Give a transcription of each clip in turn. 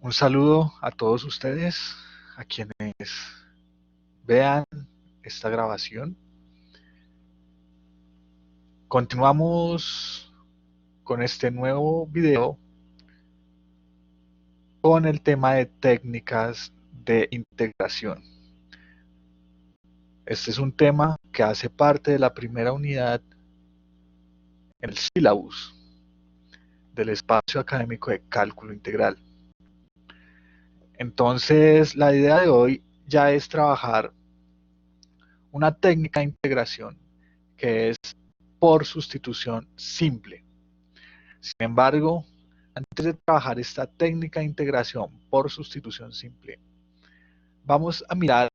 Un saludo a todos ustedes, a quienes vean esta grabación. Continuamos con este nuevo video con el tema de técnicas de integración. Este es un tema que hace parte de la primera unidad en el sílabus del espacio académico de cálculo integral. Entonces, la idea de hoy ya es trabajar una técnica de integración que es por sustitución simple. Sin embargo, antes de trabajar esta técnica de integración por sustitución simple, vamos a mirar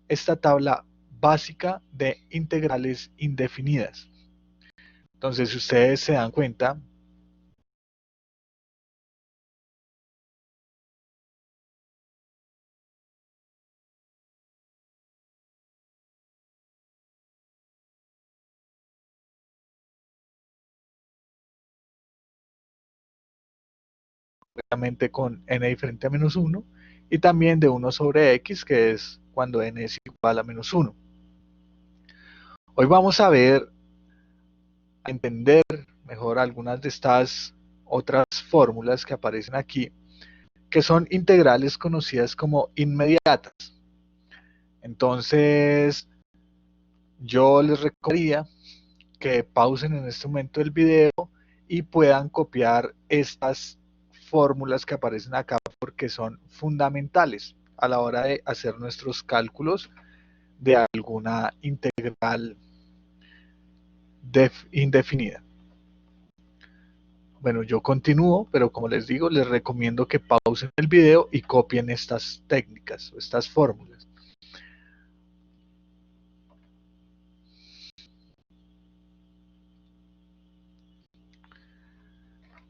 esta tabla básica de integrales indefinidas. Entonces, si ustedes se dan cuenta, obviamente con n diferente a menos 1, y también de 1 sobre x, que es cuando n es igual a menos 1. Hoy vamos a ver, a entender mejor algunas de estas otras fórmulas que aparecen aquí, que son integrales conocidas como inmediatas. Entonces, yo les recomendaría que pausen en este momento el video y puedan copiar estas fórmulas que aparecen acá porque son fundamentales a la hora de hacer nuestros cálculos de alguna integral indefinida. Bueno, yo continúo, pero como les digo, les recomiendo que pausen el video y copien estas técnicas, estas fórmulas.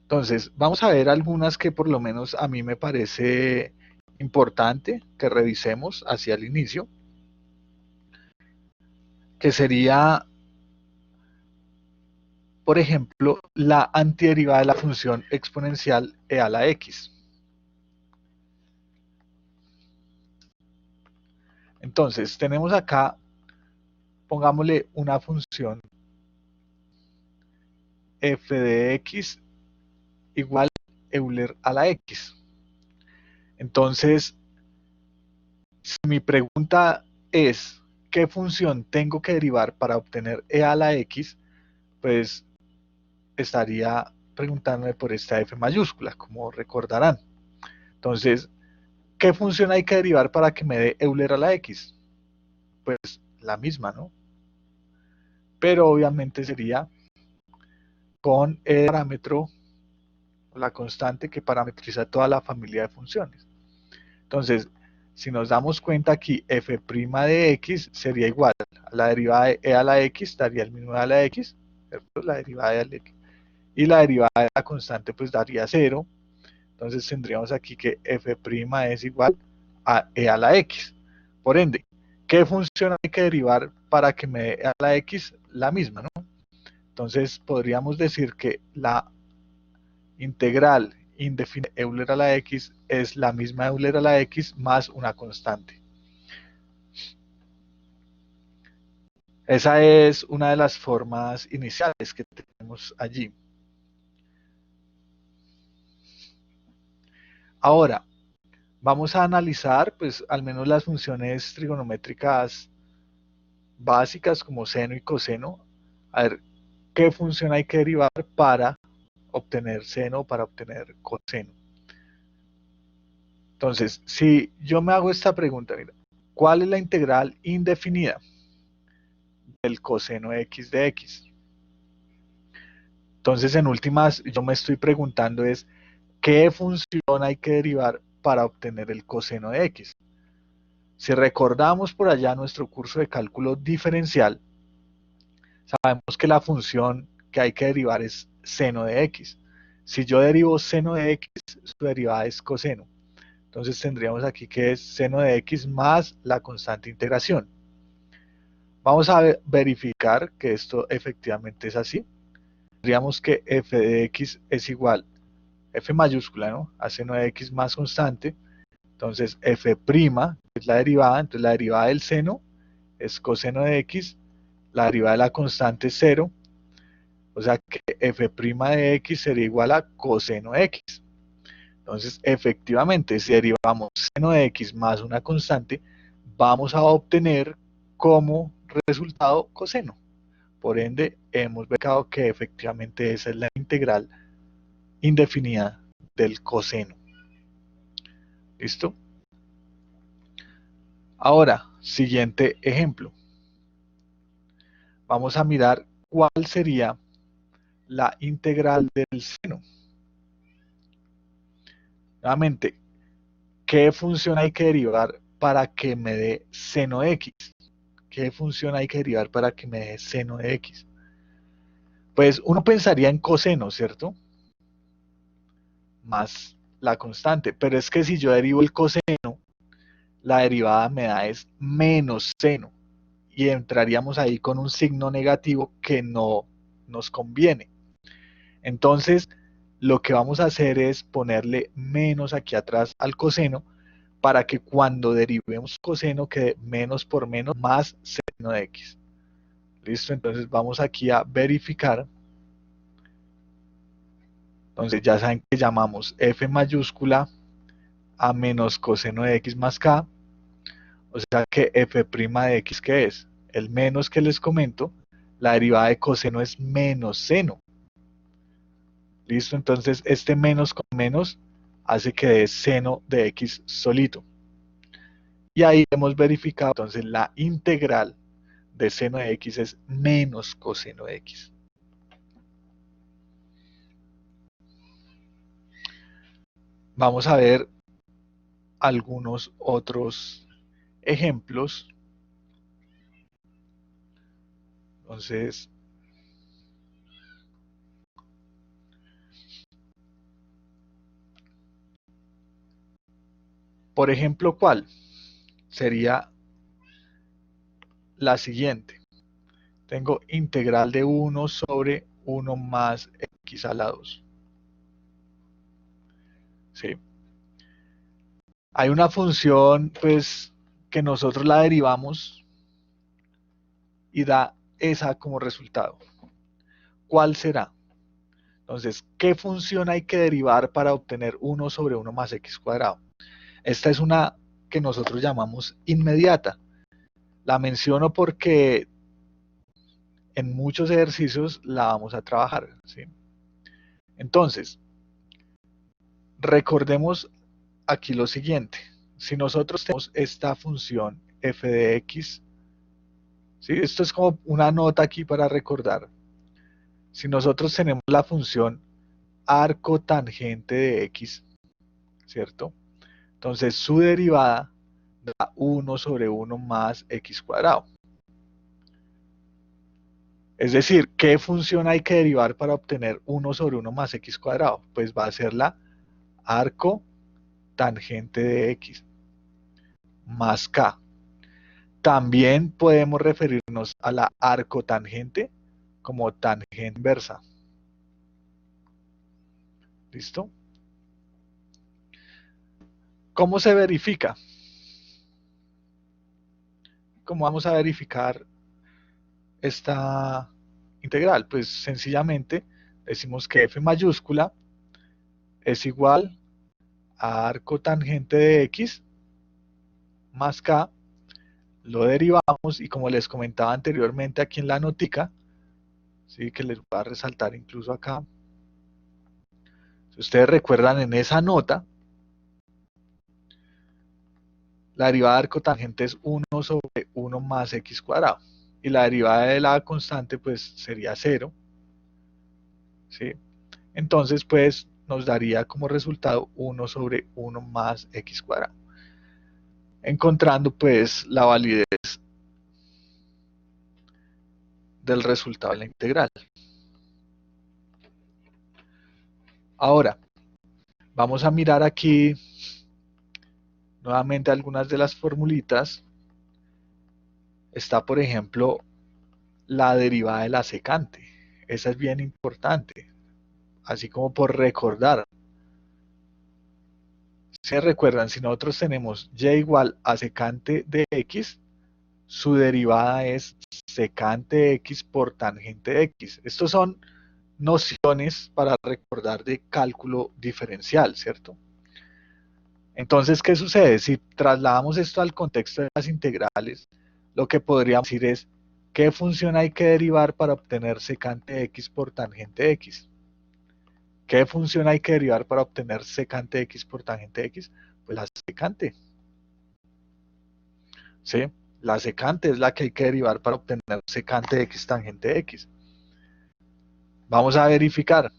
Entonces, vamos a ver algunas que por lo menos a mí me parece importante que revisemos hacia el inicio, que sería, por ejemplo, la antiderivada de la función exponencial e a la x. Entonces, tenemos acá, pongámosle una función f de x igual Euler a la x. Entonces, si mi pregunta es, ¿qué función tengo que derivar para obtener e a la x? Pues estaría preguntándome por esta f mayúscula, como recordarán. Entonces, ¿qué función hay que derivar para que me dé Euler a la x? Pues la misma, ¿no? Pero obviamente sería con el parámetro, la constante que parametriza toda la familia de funciones. Entonces, si nos damos cuenta aquí, f' de x sería igual a la derivada de e a la x, daría el mismo de a la x, ¿cierto? La derivada de la x. Y la derivada de la constante pues daría 0. Entonces tendríamos aquí que f' es igual a e a la x. Por ende, ¿qué función hay que derivar para que me dé a la x? La misma, ¿no? Entonces podríamos decir que la integral indefinida de Euler a la x es la misma Euler a la x más una constante. Esa es una de las formas iniciales que tenemos allí. Ahora, vamos a analizar pues al menos las funciones trigonométricas básicas como seno y coseno. A ver, ¿qué función hay que derivar para obtener seno o para obtener coseno? Entonces, si yo me hago esta pregunta, mira, ¿cuál es la integral indefinida del coseno x de x? Entonces, en últimas, yo me estoy preguntando es, ¿qué función hay que derivar para obtener el coseno de x? Si recordamos por allá nuestro curso de cálculo diferencial, sabemos que la función que hay que derivar es seno de x. Si yo derivo seno de x, su derivada es coseno. Entonces tendríamos aquí que es seno de x más la constante integración. Vamos a verificar que esto efectivamente es así. Tendríamos que f de x es igual f mayúscula, ¿no? A seno de x más constante. Entonces f' es la derivada, entonces la derivada del seno es coseno de x, la derivada de la constante es 0, o sea que f' de x sería igual a coseno de x. Entonces, efectivamente, si derivamos seno de x más una constante, vamos a obtener como resultado coseno. Por ende, hemos verificado que efectivamente esa es la integral indefinida del coseno. ¿Listo? Ahora, siguiente ejemplo. Vamos a mirar cuál sería la integral del seno. Nuevamente, ¿qué función hay que derivar para que me dé seno de x? ¿Qué función hay que derivar para que me dé seno de x? Pues uno pensaría en coseno, ¿cierto? Más la constante, pero es que si yo derivo el coseno, la derivada me da es menos seno, y entraríamos ahí con un signo negativo que no nos conviene. Entonces, lo que vamos a hacer es ponerle menos aquí atrás al coseno, para que cuando derivemos coseno quede menos por menos más seno de x. ¿Listo? Entonces vamos aquí a verificar. Entonces ya saben que llamamos f mayúscula a menos coseno de x más k. O sea que f' de x, ¿qué es? El menos que les comento, la derivada de coseno es menos seno. ¿Listo? Entonces este menos con menos hace que dé seno de x solito. Y ahí hemos verificado, entonces la integral de seno de x es menos coseno de x. Vamos a ver algunos otros ejemplos. Entonces, por ejemplo, ¿cuál? Sería la siguiente. Tengo integral de 1 sobre 1 más x a la 2. ¿Sí? Hay una función, pues, que nosotros la derivamos y da esa como resultado. ¿Cuál será? Entonces, ¿qué función hay que derivar para obtener 1 sobre 1 más x cuadrado? Esta es una que nosotros llamamos inmediata. La menciono porque en muchos ejercicios la vamos a trabajar, ¿sí? Entonces, recordemos aquí lo siguiente. Si nosotros tenemos esta función f de x, ¿sí? Esto es como una nota aquí para recordar. Si nosotros tenemos la función arco tangente de x, ¿cierto? Entonces su derivada da 1 sobre 1 más x cuadrado. Es decir, ¿qué función hay que derivar para obtener 1 sobre 1 más x cuadrado? Pues va a ser la arco tangente de x más k. También podemos referirnos a la arcotangente como tangente inversa. ¿Listo? ¿Cómo se verifica? ¿Cómo vamos a verificar esta integral? Pues sencillamente decimos que f mayúscula es igual a arcotangente de x más k, lo derivamos y como les comentaba anteriormente aquí en la notica, ¿sí? Que les voy a resaltar incluso acá, si ustedes recuerdan en esa nota, la derivada de arcotangente es 1 sobre 1 más x cuadrado y la derivada de la constante pues sería 0, ¿sí? Entonces pues nos daría como resultado 1 sobre 1 más x cuadrado, encontrando pues la validez del resultado de la integral. Ahora, vamos a mirar aquí nuevamente algunas de las formulitas. Está, por ejemplo, la derivada de la secante. Esa es bien importante, así como por recordar. Si recuerdan, si nosotros tenemos y igual a secante de x, su derivada es secante de x por tangente de x. Estos son nociones para recordar de cálculo diferencial, ¿cierto? Entonces, ¿qué sucede? Si trasladamos esto al contexto de las integrales, lo que podríamos decir es, ¿qué función hay que derivar para obtener secante de x por tangente de x? ¿Qué función hay que derivar para obtener secante de x por tangente de x? Pues la secante. ¿Sí? La secante es la que hay que derivar para obtener secante de x tangente de x. Vamos a verificar.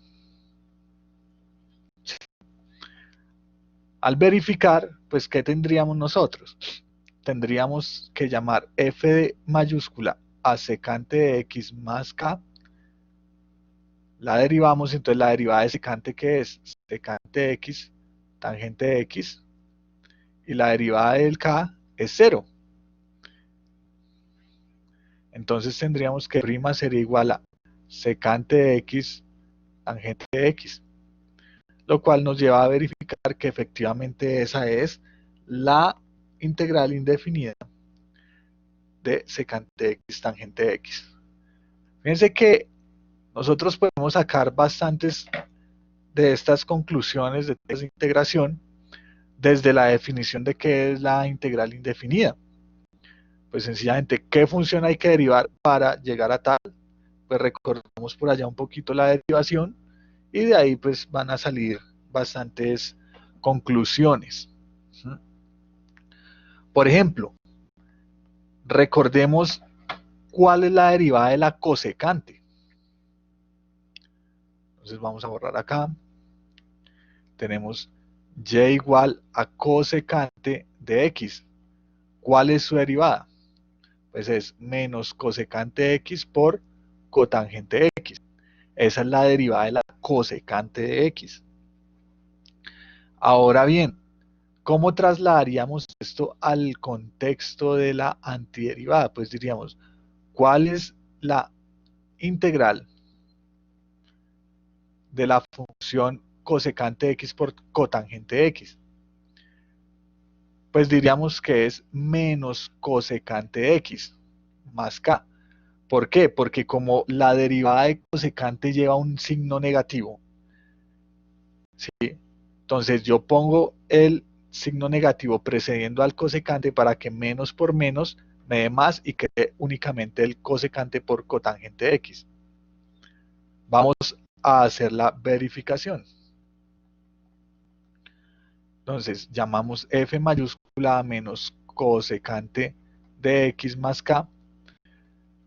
Al verificar, pues, ¿qué tendríamos nosotros? Tendríamos que llamar f de mayúscula a secante de x más k. La derivamos, entonces la derivada de secante, ¿qué es? Secante de x tangente de x. Y la derivada del k es 0. Entonces tendríamos que prima sería igual a secante de x tangente de x, lo cual nos lleva a verificar que efectivamente esa es la integral indefinida de secante de x tangente de x. Fíjense que nosotros podemos sacar bastantes de estas conclusiones de esta integración desde la definición de qué es la integral indefinida. Pues sencillamente, ¿qué función hay que derivar para llegar a tal? Pues recordamos por allá un poquito la derivación y de ahí pues van a salir bastantes conclusiones. Por ejemplo, recordemos cuál es la derivada de la cosecante. Entonces vamos a borrar acá. Tenemos y igual a cosecante de x. ¿Cuál es su derivada? Pues es menos cosecante de x por cotangente de x. Esa es la derivada de la cosecante de x. Ahora bien, ¿cómo trasladaríamos esto al contexto de la antiderivada? Pues diríamos, ¿cuál es la integral de la función cosecante de x por cotangente de x? Pues diríamos que es menos cosecante de x más k. ¿Por qué? Porque como la derivada de cosecante lleva un signo negativo, ¿sí? Entonces yo pongo el signo negativo precediendo al cosecante para que menos por menos me dé más y quede únicamente el cosecante por cotangente de x. Vamos a hacer la verificación. Entonces llamamos f mayúscula a menos cosecante de x más k.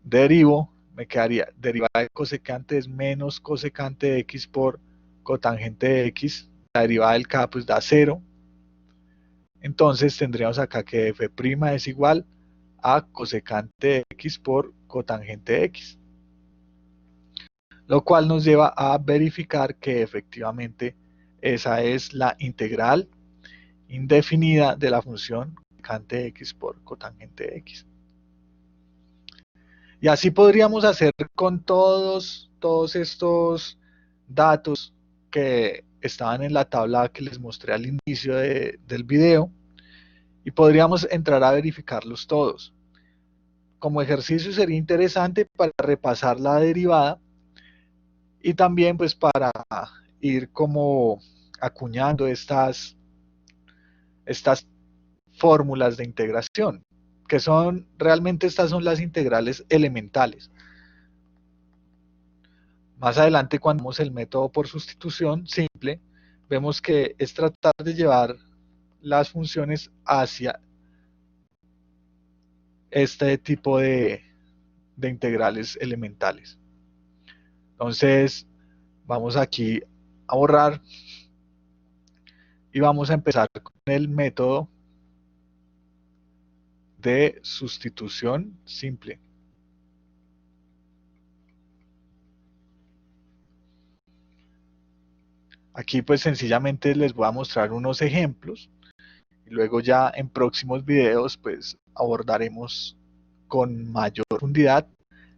Derivo, me quedaría derivada de cosecante es menos cosecante de x por cotangente de x. La derivada del k pues da 0. Entonces tendríamos acá que f' es igual a cosecante de x por cotangente de x. Lo cual nos lleva a verificar que efectivamente esa es la integral indefinida de la función cosecante de x por cotangente de x. Y así podríamos hacer con todos estos datos que estaban en la tabla que les mostré al inicio del video y podríamos entrar a verificarlos todos. Como ejercicio sería interesante para repasar la derivada y también pues para ir como acuñando estas fórmulas de integración, que son, realmente estas son las integrales elementales. Más adelante, cuando vemos el método por sustitución simple, vemos que es tratar de llevar las funciones hacia este tipo de integrales elementales. Entonces, vamos aquí a borrar y vamos a empezar con el método de sustitución simple. Aquí pues sencillamente les voy a mostrar unos ejemplos y luego ya en próximos videos pues abordaremos con mayor profundidad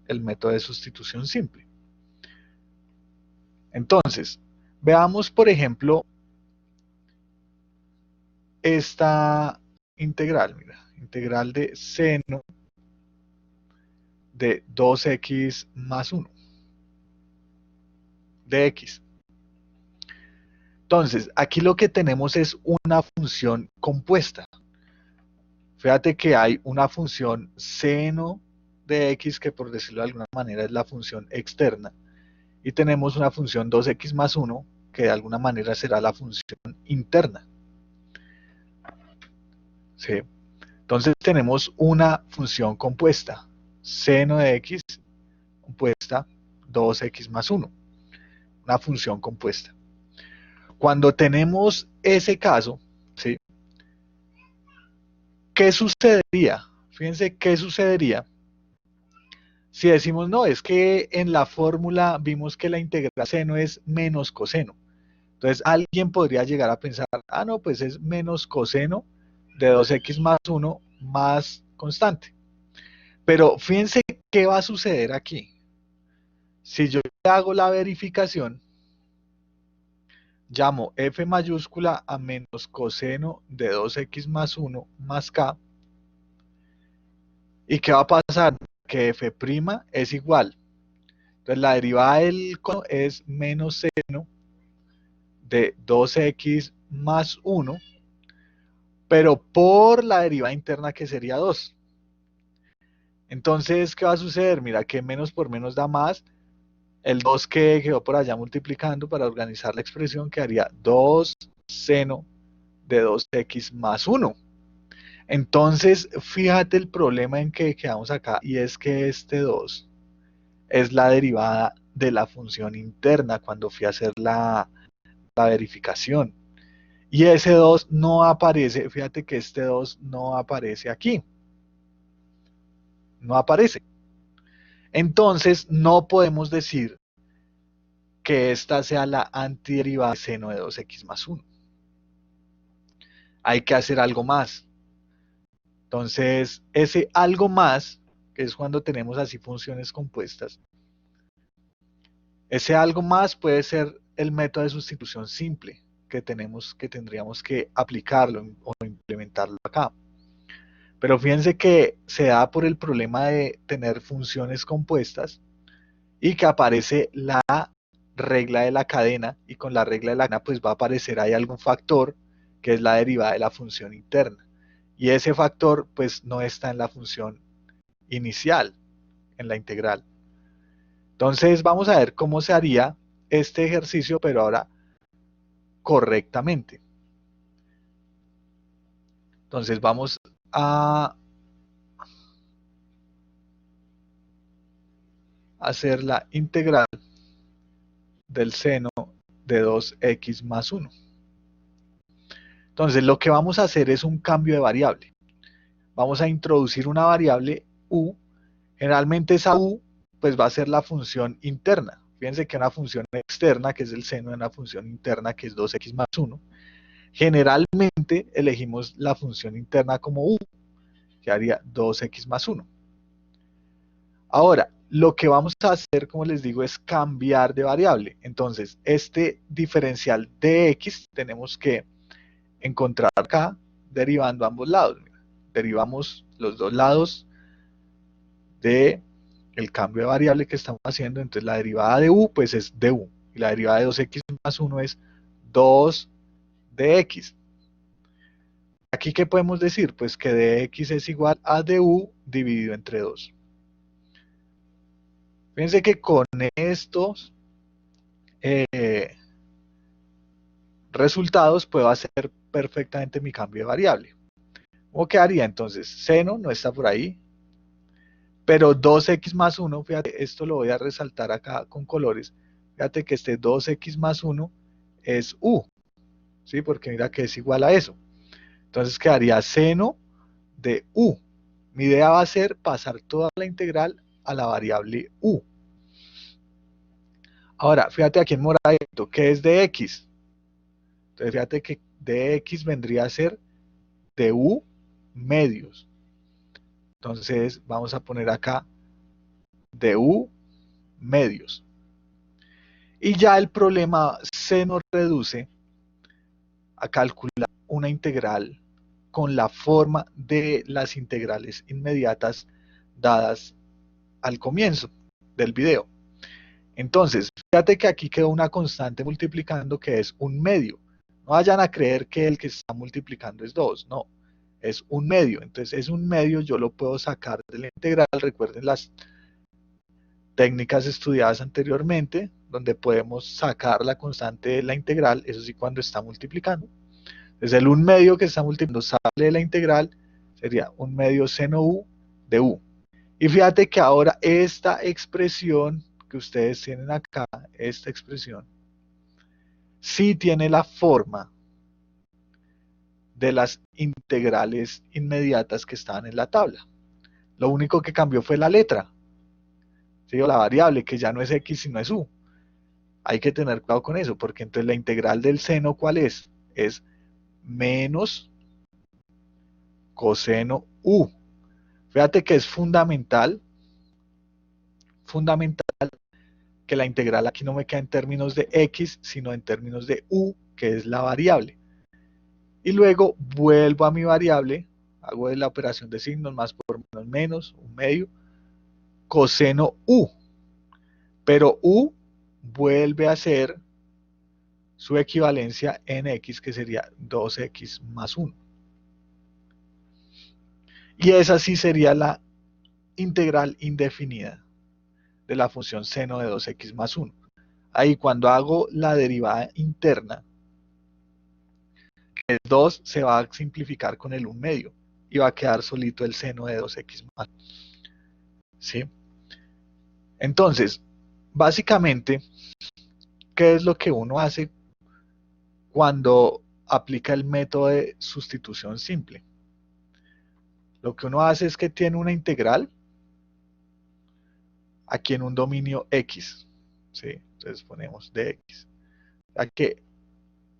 el método de sustitución simple. Entonces, veamos por ejemplo esta integral, mira, integral de seno de 2x más 1 de x. Entonces, aquí lo que tenemos es una función compuesta. Fíjate que hay una función seno de x, que por decirlo de alguna manera es la función externa, y tenemos una función 2x más 1, que de alguna manera será la función interna. ¿Sí? Entonces tenemos una función compuesta, seno de x compuesta 2x más 1, una función compuesta. Cuando tenemos ese caso, ¿sí? ¿Qué sucedería? Fíjense qué sucedería si decimos, no, es que en la fórmula vimos que la integral seno es menos coseno. Entonces alguien podría llegar a pensar, ah, no, pues es menos coseno de 2x más 1 más constante. Pero fíjense qué va a suceder aquí. Si yo hago la verificación, llamo f mayúscula a menos coseno de 2x más 1 más k, ¿y qué va a pasar? Que f' es igual. Entonces la derivada del cono es menos seno de 2x más 1, pero por la derivada interna, que sería 2. Entonces, ¿qué va a suceder? Mira que menos por menos da más. El 2 que quedó por allá multiplicando para organizar la expresión quedaría 2 seno de 2x más 1. Entonces, fíjate el problema en que quedamos acá, y es que este 2 es la derivada de la función interna cuando fui a hacer la verificación. Y ese 2 no aparece, fíjate que este 2 no aparece aquí. No aparece. Entonces, no podemos decir que esta sea la antiderivada de seno de 2x más 1. Hay que hacer algo más. Entonces, ese algo más, que es cuando tenemos así funciones compuestas, ese algo más puede ser el método de sustitución simple que tendríamos que aplicarlo o implementarlo acá. Pero fíjense que se da por el problema de tener funciones compuestas y que aparece la regla de la cadena, y con la regla de la cadena pues va a aparecer ahí algún factor que es la derivada de la función interna, y ese factor pues no está en la función inicial, en la integral. Entonces vamos a ver cómo se haría este ejercicio, pero ahora correctamente. Entonces vamos a hacer la integral del seno de 2x más 1. Entonces lo que vamos a hacer es un cambio de variable. Vamos a introducir una variable u. Generalmente esa u pues va a ser la función interna. Fíjense que una función externa, que es el seno de una función interna, que es 2x más 1, generalmente elegimos la función interna como u, que haría 2x más 1. Ahora, lo que vamos a hacer, como les digo, es cambiar de variable. Entonces, este diferencial de x tenemos que encontrar acá derivando ambos lados. Derivamos los dos lados de el cambio de variable que estamos haciendo. Entonces la derivada de u pues es de u, y la derivada de 2x más 1 es 2 de x. Aquí, ¿qué podemos decir? Pues que dx es igual a du dividido entre 2. Fíjense que con estos resultados puedo hacer perfectamente mi cambio de variable. ¿Cómo quedaría entonces? Seno no está por ahí, pero 2x más 1, fíjate, esto lo voy a resaltar acá con colores. Fíjate que este 2x más 1 es u, ¿sí? Porque mira que es igual a eso. Entonces quedaría seno de u. Mi idea va a ser pasar toda la integral a la variable u. Ahora, fíjate aquí en moradito, ¿qué es de x? Entonces fíjate que de x vendría a ser de u medios. Entonces vamos a poner acá de u medios. Y ya el problema se nos reduce a calcular una integral con la forma de las integrales inmediatas dadas al comienzo del video. Entonces, fíjate que aquí quedó una constante multiplicando que es un medio. No vayan a creer que el que está multiplicando es 2, no, es un medio. Entonces, es un medio, yo lo puedo sacar de la integral. Recuerden las técnicas estudiadas anteriormente, donde podemos sacar la constante de la integral, eso sí cuando está multiplicando. Entonces, el un medio que está multiplicando sale de la integral, sería un medio seno u de u. Y fíjate que ahora esta expresión que ustedes tienen acá, esta expresión, sí tiene la forma de las integrales inmediatas que estaban en la tabla. Lo único que cambió fue la letra, ¿sí? O la variable, que ya no es x sino es u. Hay que tener cuidado con eso, porque entonces la integral del seno, ¿cuál es? Es menos coseno u. Fíjate que es fundamental que la integral aquí no me queda en términos de x, sino en términos de u, que es la variable. Y luego vuelvo a mi variable, hago la operación de signos, más por menos menos, un medio, coseno u. Pero u vuelve a ser su equivalencia en x, que sería 2x más 1. Y esa sí sería la integral indefinida de la función seno de 2x más 1. Ahí cuando hago la derivada interna, el 2 se va a simplificar con el 1 medio y va a quedar solito el seno de 2x más 1. ¿Sí? Entonces, básicamente, ¿qué es lo que uno hace cuando aplica el método de sustitución simple? Lo que uno hace es que tiene una integral aquí en un dominio x, ¿sí? Entonces ponemos dx. Aquí,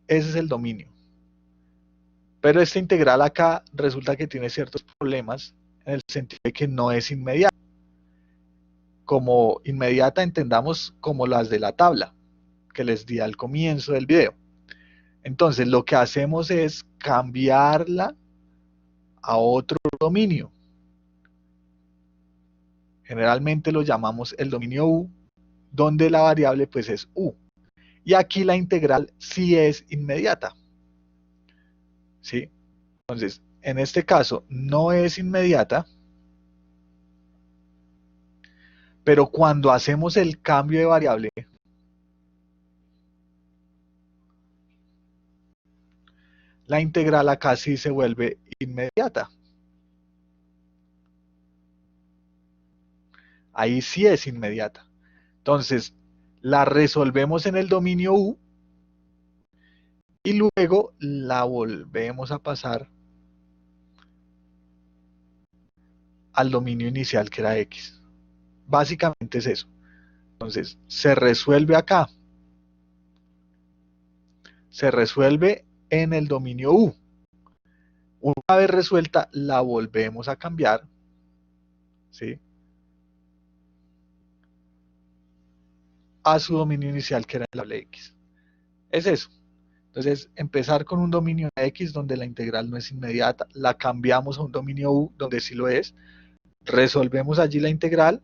ese es el dominio. Pero esta integral acá resulta que tiene ciertos problemas en el sentido de que no es inmediata. Como inmediata entendamos como las de la tabla que les di al comienzo del video. Entonces lo que hacemos es cambiarla a otro dominio. Generalmente lo llamamos el dominio u, donde la variable pues es u. Y aquí la integral sí es inmediata. ¿Sí? Entonces, en este caso no es inmediata, pero cuando hacemos el cambio de variable, la integral acá sí se vuelve inmediata. Ahí sí es inmediata. Entonces, la resolvemos en el dominio u y luego la volvemos a pasar al dominio inicial que era x. Básicamente es eso. Entonces, se resuelve acá. Se resuelve en el dominio u. Una vez resuelta, la volvemos a cambiar, ¿sí? A su dominio inicial que era la variable x. Es eso. Entonces, empezar con un dominio x donde la integral no es inmediata, la cambiamos a un dominio u donde sí lo es, resolvemos allí la integral,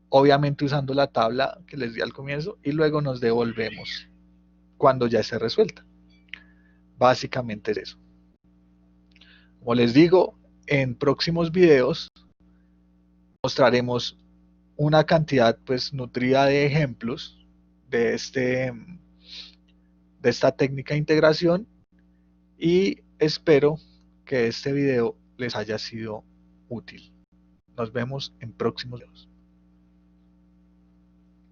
obviamente usando la tabla que les di al comienzo, y luego nos devolvemos cuando ya esté resuelta. Básicamente es eso. Como les digo, en próximos videos mostraremos una cantidad pues nutrida de ejemplos de esta técnica de integración y espero que este video les haya sido útil. Nos vemos en próximos videos.